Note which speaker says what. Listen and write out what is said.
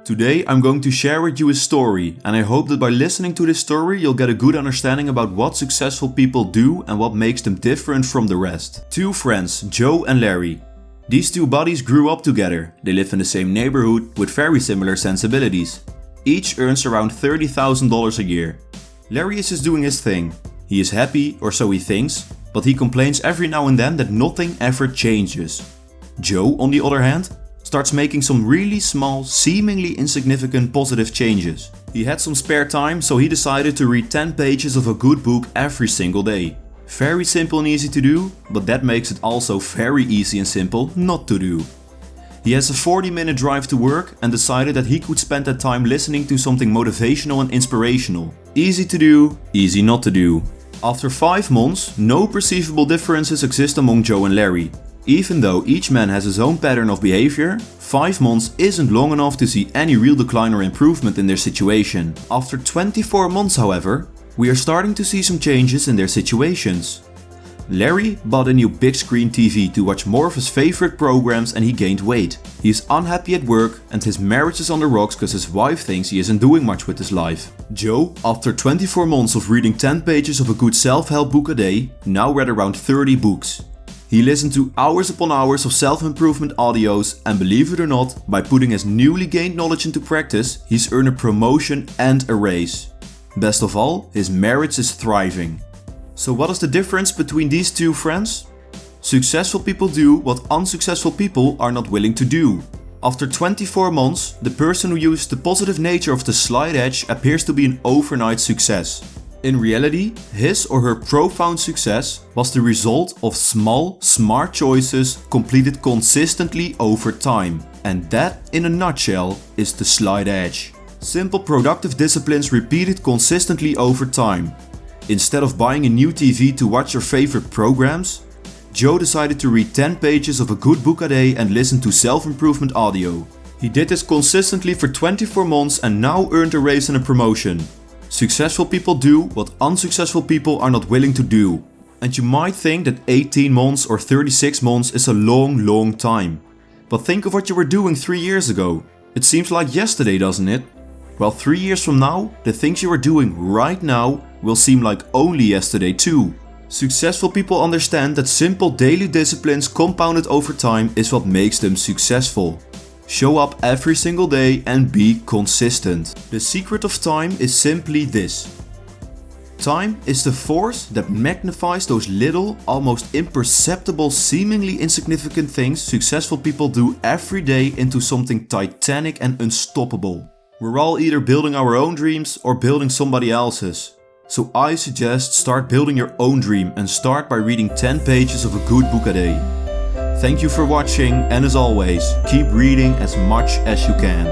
Speaker 1: Today I'm going to share with you a story, and I hope that by listening to this story you'll get a good understanding about what successful people do and what makes them different from the rest. Two friends, Joe and Larry. These two buddies grew up together. They live in the same neighborhood with very similar sensibilities. Each earns around $30,000 a year. Larry is just doing his thing. He is happy, or so he thinks, but he complains every now and then that nothing ever changes. Joe, on the other hand, starts making some really small, seemingly insignificant positive changes. He had some spare time, so he decided to read 10 pages of a good book every single day. Very simple and easy to do, but that makes it also very easy and simple not to do. He has a 40-minute drive to work and decided that he could spend that time listening to something motivational and inspirational. Easy to do, easy not to do. After 5 months, no perceivable differences exist among Joe and Larry. Even though each man has his own pattern of behavior, 5 months isn't long enough to see any real decline or improvement in their situation. After 24 months, however, we are starting to see some changes in their situations. Larry bought a new big screen TV to watch more of his favorite programs and he gained weight. He is unhappy at work and his marriage is on the rocks because his wife thinks he isn't doing much with his life. Joe, after 24 months of reading 10 pages of a good self-help book a day, now read around 30 books. He listened to hours upon hours of self-improvement audios, and believe it or not, by putting his newly gained knowledge into practice, he's earned a promotion and a raise. Best of all, his marriage is thriving. So what is the difference between these two friends? Successful people do what unsuccessful people are not willing to do. After 24 months, the person who used the positive nature of the slight edge appears to be an overnight success. In reality, his or her profound success was the result of small, smart choices completed consistently over time. And that, in a nutshell, is the slight edge. Simple productive disciplines repeated consistently over time. Instead of buying a new TV to watch your favorite programs, Joe decided to read 10 pages of a good book a day and listen to self-improvement audio. He did this consistently for 24 months and now earned a raise and a promotion. Successful people do what unsuccessful people are not willing to do. And you might think that 18 months or 36 months is a long time. But think of what you were doing 3 years ago. It seems like yesterday, doesn't it? Well, 3 years from now, the things you are doing right now will seem like only yesterday too. Successful people understand that simple daily disciplines compounded over time is what makes them successful. Show up every single day and be consistent. The secret of time is simply this. Time is the force that magnifies those little, almost imperceptible, seemingly insignificant things successful people do every day into something titanic and unstoppable. We're all either building our own dreams or building somebody else's. So I suggest start building your own dream and start by reading 10 pages of a good book a day. Thank you for watching, and as always, keep reading as much as you can.